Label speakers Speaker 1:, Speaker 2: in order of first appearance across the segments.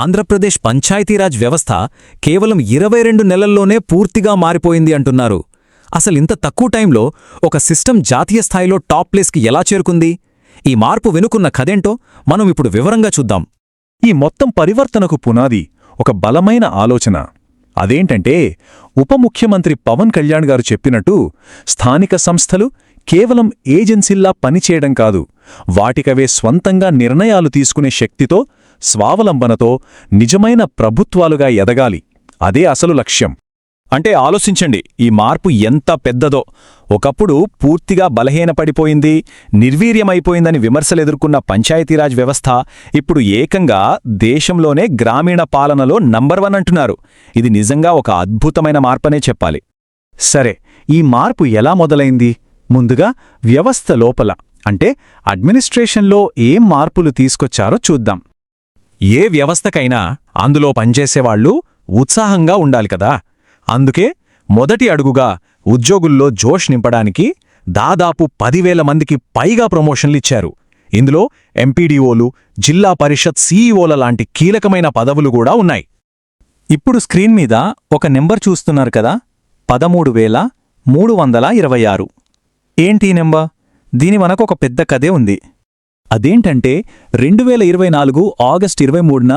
Speaker 1: ఆంధ్రప్రదేశ్ పంచాయతీరాజ్ వ్యవస్థ కేవలం 22 నెలల్లోనే పూర్తిగా మారిపోయింది అంటున్నారు. అసలింత తక్కువ టైంలో ఒక సిస్టమ్ జాతీయ స్థాయిలో టాప్ ప్లేస్కి ఎలా చేరుకుంది? ఈ మార్పు వెనుకున్న కథేంటో మనం ఇప్పుడు వివరంగా చూద్దాం.
Speaker 2: ఈ మొత్తం పరివర్తనకు పునాది ఒక బలమైన ఆలోచన. అదేంటంటే, ఉప ముఖ్యమంత్రి పవన్ కళ్యాణ్ గారు చెప్పినట్టు స్థానిక సంస్థలు కేవలం ఏజెన్సీల్లా పనిచేయడం కాదు, వాటికవే స్వంతంగా నిర్ణయాలు తీసుకునే శక్తితో, స్వావలంబనతో నిజమైన ప్రభుత్వాలుగా ఎదగాలి. అదే అసలు లక్ష్యం.
Speaker 1: అంటే ఆలోచించండి, ఈ మార్పు ఎంత పెద్దదో. ఒకప్పుడు పూర్తిగా బలహీనపడిపోయింది, నిర్వీర్యమైపోయిందని విమర్శలెదుర్కొన్న పంచాయతీరాజ్ వ్యవస్థ ఇప్పుడు ఏకంగా దేశంలోనే గ్రామీణ పాలనలో నంబర్ 1 అంటున్నారు. ఇది నిజంగా ఒక అద్భుతమైన మార్పనే చెప్పాలి.
Speaker 2: సరే, ఈ మార్పు ఎలా మొదలైంది? ముందుగా వ్యవస్థ లోపల, అంటే అడ్మినిస్ట్రేషన్లో ఏం మార్పులు తీసుకొచ్చారో చూద్దాం.
Speaker 1: ఏ వ్యవస్థకైనా అందులో పనిచేసేవాళ్లు ఉత్సాహంగా ఉండాలి కదా. అందుకే మొదటి అడుగుగా ఉద్యోగుల్లో జోష్ నింపడానికి దాదాపు 10,000 మందికి పైగా ప్రమోషన్లిచ్చారు. ఇందులో ఎంపీడీఓలు, జిల్లా పరిషత్ సీఈఓల లాంటి కీలకమైన పదవులు కూడా ఉన్నాయి.
Speaker 2: ఇప్పుడు స్క్రీన్ మీద ఒక నెంబర్ చూస్తున్నారు కదా, 13,326. ఏంటి నెంబర్? దీని మనకొక పెద్ద కథే ఉంది. అదేంటంటే 2024 ఆగస్టు 23న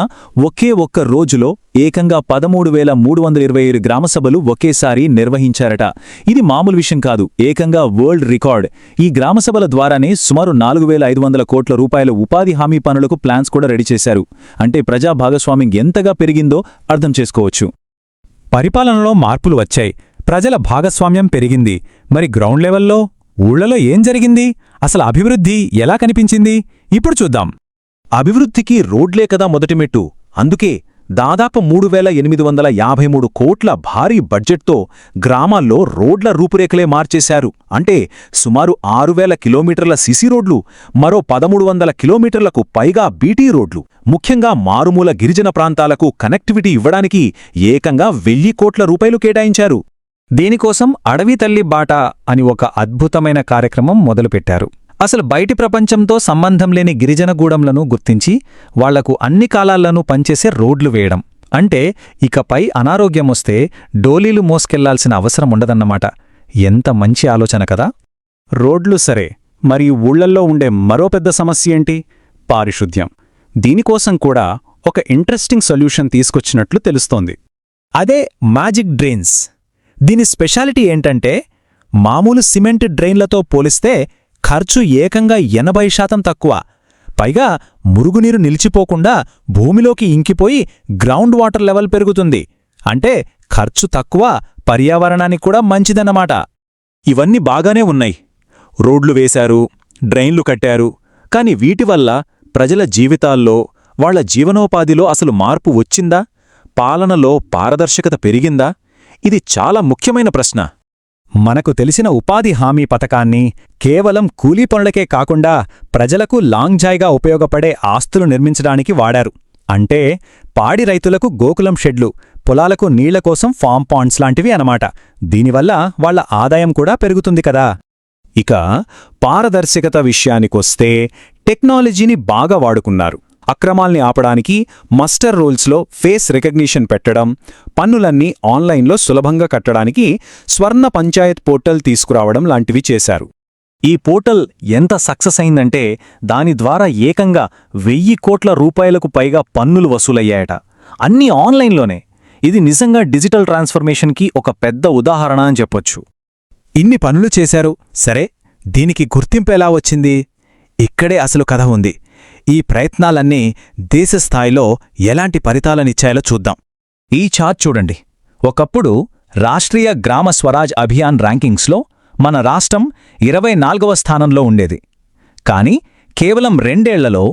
Speaker 2: ఒకే ఒక్క రోజులో ఏకంగా 13,327 గ్రామసభలు ఒకేసారి నిర్వహించారట. ఇది మామూలు విషయం కాదు, ఏకంగా వరల్డ్ రికార్డ్. ఈ గ్రామసభల ద్వారానే సుమారు 4,500 కోట్ల రూపాయల ఉపాధి హామీ పనులకు ప్లాన్స్ కూడా రెడీ చేశారు. అంటే ప్రజా భాగస్వామ్యం ఎంతగా పెరిగిందో అర్థం చేసుకోవచ్చు.
Speaker 1: పరిపాలనలో మార్పులు వచ్చాయి, ప్రజల భాగస్వామ్యం పెరిగింది. మరి గ్రౌండ్ లెవెల్లో ఊళ్లలో ఏం జరిగింది? అసలు అభివృద్ధి ఎలా కనిపించింది? ఇప్పుడు చూద్దాం.
Speaker 2: అభివృద్ధికి రోడ్లే కదా మొదటి మెట్టు. అందుకే దాదాపు 3,853 కోట్ల భారీ బడ్జెట్తో గ్రామాల్లో రోడ్ల రూపురేఖలే మార్చేశారు. అంటే సుమారు 6,000 కిలోమీటర్ల సిసి రోడ్లు, మరో 1,300 కిలోమీటర్లకు పైగా బీటీ రోడ్లు. ముఖ్యంగా మారుమూల గిరిజన ప్రాంతాలకు కనెక్టివిటీ ఇవ్వడానికి ఏకంగా 1,000 కోట్ల రూపాయలు కేటాయించారు.
Speaker 1: దీనికోసం అడవి తల్లి బాట అని ఒక అద్భుతమైన కార్యక్రమం మొదలుపెట్టారు. అసలు బయటి ప్రపంచంతో సంబంధం లేని గిరిజన గూడెంలను గుర్తించి వాళ్లకు అన్ని కాలాల్లోనూ పనిచేసే రోడ్లు వేయడం. అంటే ఇకపై అనారోగ్యమొస్తే డోలీలు మోసుకెళ్లాల్సిన అవసరం ఉండదన్నమాట. ఎంత మంచి ఆలోచన కదా.
Speaker 2: రోడ్లు సరే, మరి ఊళ్లల్లో ఉండే మరో పెద్ద సమస్య ఏంటి? పారిశుద్ధ్యం. దీనికోసం కూడా ఒక ఇంట్రెస్టింగ్ సొల్యూషన్ తీసుకొచ్చినట్లు తెలుస్తోంది.
Speaker 1: అదే మ్యాజిక్ డ్రైన్స్. దీని స్పెషాలిటీ ఏంటంటే, మామూలు సిమెంట్ డ్రైన్లతో పోలిస్తే ఖర్చు ఏకంగా 80% తక్కువ. పైగా మురుగునీరు నిలిచిపోకుండా భూమిలోకి ఇంకిపోయి గ్రౌండ్ వాటర్ లెవెల్ పెరుగుతుంది. అంటే ఖర్చు తక్కువ, పర్యావరణానికి కూడా మంచిదన్నమాట.
Speaker 2: ఇవన్నీ బాగానే ఉన్నాయి. రోడ్లు వేశారు, డ్రైన్లు కట్టారు. కాని వీటివల్ల ప్రజల జీవితాల్లో, వాళ్ల జీవనోపాధిలో అసలు మార్పు వచ్చిందా? పాలనలో పారదర్శకత పెరిగిందా? ఇది చాలా ముఖ్యమైన ప్రశ్న.
Speaker 1: మనకు తెలిసిన ఉపాధి హామీ పథకాన్ని కేవలం కూలీ పనులకే కాకుండా ప్రజలకు లాంగ్జాయ్గా ఉపయోగపడే ఆస్తులు నిర్మించడానికి వాడారు. అంటే పాడి రైతులకు గోకులం షెడ్లు, పొలాలకు నీళ్ల కోసం ఫామ్ పాండ్స్ లాంటివి అన్నమాట. దీనివల్ల వాళ్ల ఆదాయం కూడా పెరుగుతుంది కదా.
Speaker 2: ఇక పారదర్శకత విషయానికొస్తే టెక్నాలజీని బాగా వాడుకున్నారు. అక్రమాల్ని ఆపడానికి మస్టర్ రోల్స్లో ఫేస్ రికగ్నిషన్ పెట్టడం, పన్నులన్నీ ఆన్లైన్లో సులభంగా కట్టడానికి స్వర్ణ పంచాయత్ పోర్టల్ తీసుకురావడం లాంటివి చేశారు. ఈ పోర్టల్ ఎంత సక్సెస్ అయిందంటే దాని ద్వారా ఏకంగా 1,000 కోట్ల రూపాయలకు పైగా పన్నులు వసూలయ్యాయట. అన్నీ ఆన్లైన్లోనే. ఇది నిజంగా డిజిటల్ ట్రాన్స్ఫర్మేషన్కి ఒక పెద్ద ఉదాహరణ అని చెప్పొచ్చు.
Speaker 1: ఇన్ని పనులు చేశారు, సరే దీనికి గుర్తింపు ఎలా వచ్చింది? ఇక్కడే అసలు కథ ఉంది. ఈ ప్రయత్నాలన్నీ దేశస్థాయిలో ఎలాంటి ఫలితాలనిచ్చాయో చూద్దాం. ఈ చార్ట్ చూడండి. ఒకప్పుడు రాష్ట్రీయ గ్రామ స్వరాజ్ అభియాన్ ర్యాంకింగ్స్లో మన రాష్ట్రం 24వ స్థానంలో ఉండేది. కాని కేవలం 2 ఏళ్లలో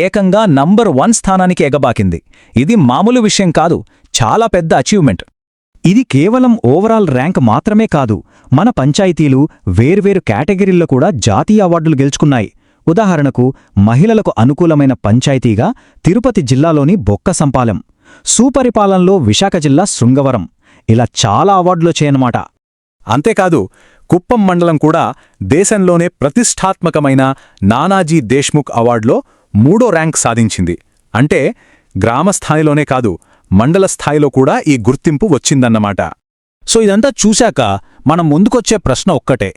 Speaker 1: ఏకంగా నంబర్ 1 స్థానానికి ఎగబాకింది. ఇది మామూలు విషయం కాదు, చాలా పెద్ద అచీవ్మెంట్. ఇది కేవలం ఓవరాల్ ర్యాంక్ మాత్రమే కాదు, మన పంచాయతీలు వేర్వేరు కేటగిరీల్లో కూడా జాతీయ అవార్డులు గెలుచుకున్నాయి. ఉదాహరణకు మహిళలకు అనుకూలమైన పంచాయతీగా తిరుపతి జిల్లాలోని బొక్కసంపాలెం, సుపరిపాలనలో విశాఖ జిల్లా శృంగవరం, ఇలా చాలా అవార్డులొచ్చాయన్నమాట.
Speaker 2: అంతేకాదు, కుప్పం మండలం కూడా దేశంలోనే ప్రతిష్ఠాత్మకమైన నానాజీ దేశ్ముఖ్ అవార్డులో 3వ ర్యాంక్ సాధించింది. అంటే గ్రామ స్థాయిలోనే కాదు, మండల స్థాయిలో కూడా ఈ గుర్తింపు వచ్చిందన్నమాట.
Speaker 1: సో ఇదంతా చూశాక మనం ముందుకొచ్చే ప్రశ్న ఒక్కటే.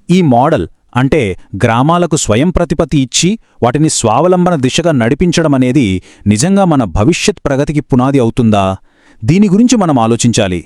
Speaker 1: ఈ మోడల్ అంటే గ్రామాలకు స్వయం ప్రతిపత్తి ఇచ్చి వాటిని స్వావలంబన దిశగా నడిపించడమనేది నిజంగా మన భవిష్యత్ ప్రగతికి పునాది అవుతుందా? దీని గురించి మనం ఆలోచించాలి.